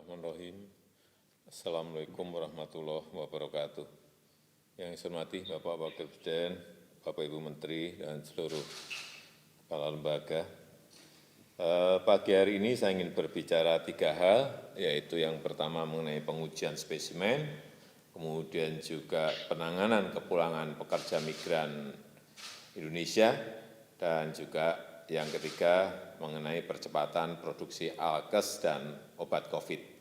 Bismillahirrahmanirrahim. Assalamualaikum warahmatullahi wabarakatuh. Yang saya hormati Bapak Wakil Presiden, Bapak Ibu Menteri, dan seluruh kepala lembaga. Pagi hari ini saya ingin berbicara 3 hal, yaitu yang pertama mengenai pengujian spesimen, kemudian juga penanganan kepulangan pekerja migran Indonesia, dan juga yang ketiga mengenai percepatan produksi alkes dan obat COVID.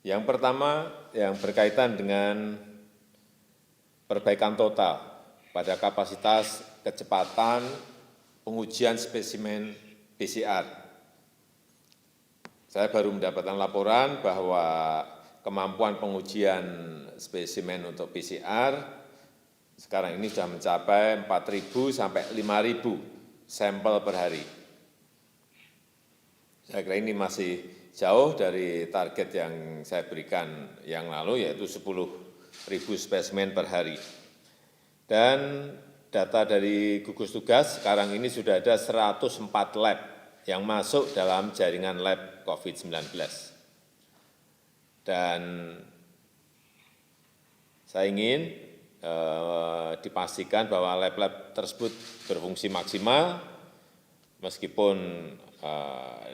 Yang pertama yang berkaitan dengan perbaikan total pada kapasitas kecepatan pengujian spesimen PCR. Saya baru mendapatkan laporan bahwa kemampuan pengujian spesimen untuk PCR sekarang ini sudah mencapai 4.000 sampai 5.000 sampel per hari. Saya kira ini masih jauh dari target yang saya berikan yang lalu, yaitu 10.000 spesimen per hari. Dan data dari gugus tugas sekarang ini sudah ada 104 lab yang masuk dalam jaringan lab COVID-19. Dan saya ingin dipastikan bahwa lab-lab tersebut berfungsi maksimal, meskipun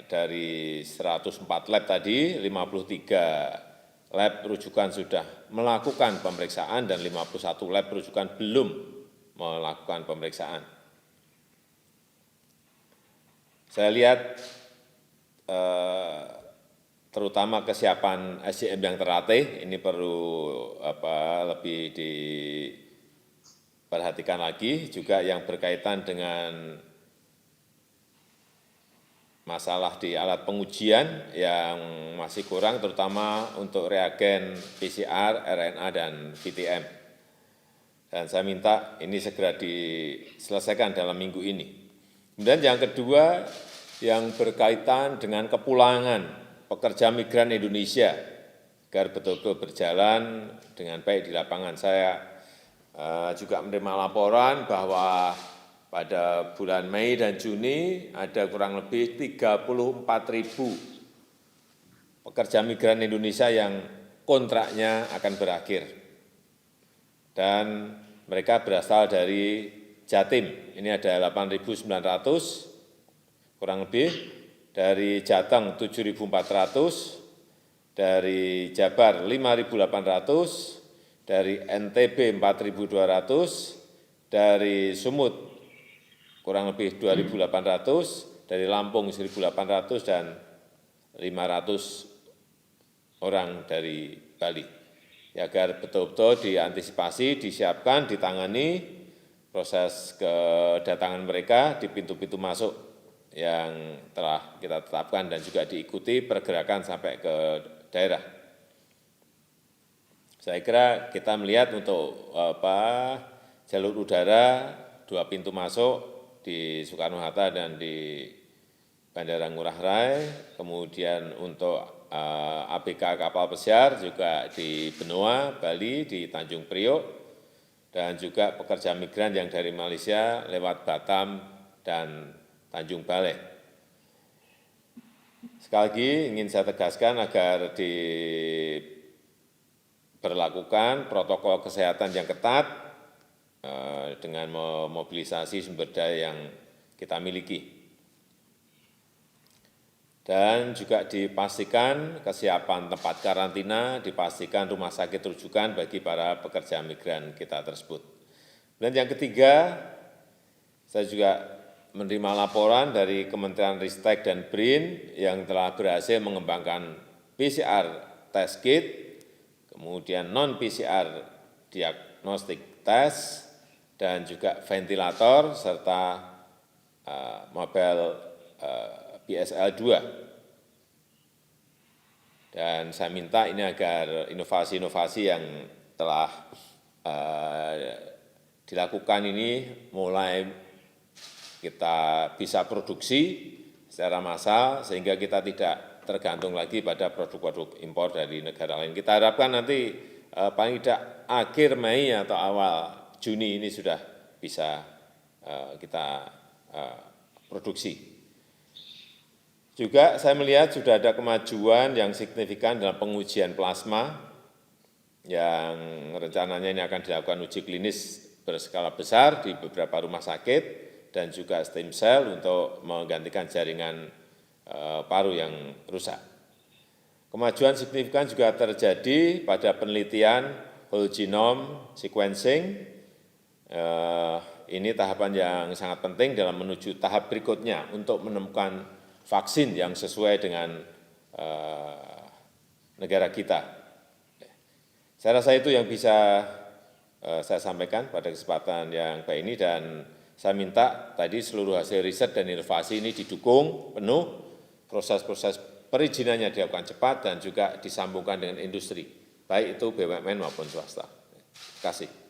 dari 104 lab tadi, 53 lab rujukan sudah melakukan pemeriksaan dan 51 lab rujukan belum melakukan pemeriksaan. Saya lihat terutama kesiapan SDM yang terlatih, ini perlu lebih diperhatikan lagi, juga yang berkaitan dengan masalah di alat pengujian yang masih kurang, terutama untuk reagen PCR, RNA, dan VTM. Dan saya minta ini segera diselesaikan dalam minggu ini. Kemudian yang kedua, yang berkaitan dengan kepulangan pekerja migran Indonesia, agar betul-betul berjalan dengan baik di lapangan. Saya juga menerima laporan bahwa pada bulan Mei dan Juni ada kurang lebih 34.000 pekerja migran Indonesia yang kontraknya akan berakhir. Dan mereka berasal dari Jatim, ini ada 8.900 kurang lebih, dari Jateng 7.400, dari Jabar 5.800, dari NTB 4.200, dari Sumut kurang lebih 2.800, dari Lampung 1.800, dan 500 orang dari Bali. Ya, agar betul-betul diantisipasi, disiapkan, ditangani proses kedatangan mereka di pintu-pintu masuk yang telah kita tetapkan dan juga diikuti pergerakan sampai ke daerah. Saya kira kita melihat untuk jalur udara 2 pintu masuk di Soekarno-Hatta dan di Bandara Ngurah Rai, kemudian untuk ABK kapal pesiar juga di Benoa, Bali, di Tanjung Priok, dan juga pekerja migran yang dari Malaysia lewat Batam dan Tanjung Balai. Sekali lagi ingin saya tegaskan agar diberlakukan protokol kesehatan yang ketat dengan memobilisasi sumber daya yang kita miliki. Dan juga dipastikan kesiapan tempat karantina, dipastikan rumah sakit rujukan bagi para pekerja migran kita tersebut. Dan yang ketiga, saya juga menerima laporan dari Kementerian Ristek dan BRIN yang telah berhasil mengembangkan PCR test kit, kemudian non-PCR diagnostic test, dan juga ventilator, serta mobile BSL-2. Dan saya minta ini agar inovasi-inovasi yang telah dilakukan ini mulai kita bisa produksi secara massal sehingga kita tidak tergantung lagi pada produk-produk impor dari negara lain. Kita harapkan nanti paling tidak akhir Mei atau awal Juni ini sudah bisa kita produksi. Juga saya melihat sudah ada kemajuan yang signifikan dalam pengujian plasma yang rencananya ini akan dilakukan uji klinis berskala besar di beberapa rumah sakit dan juga stem cell untuk menggantikan jaringan paru yang rusak. Kemajuan signifikan juga terjadi pada penelitian whole genome sequencing. Ini tahapan yang sangat penting dalam menuju tahap berikutnya untuk menemukan vaksin yang sesuai dengan negara kita. Saya rasa itu yang bisa saya sampaikan pada kesempatan yang baik ini, dan saya minta tadi seluruh hasil riset dan inovasi ini didukung penuh, proses-proses perizinannya dilakukan cepat dan juga disambungkan dengan industri, baik itu BUMN maupun swasta. Terima kasih.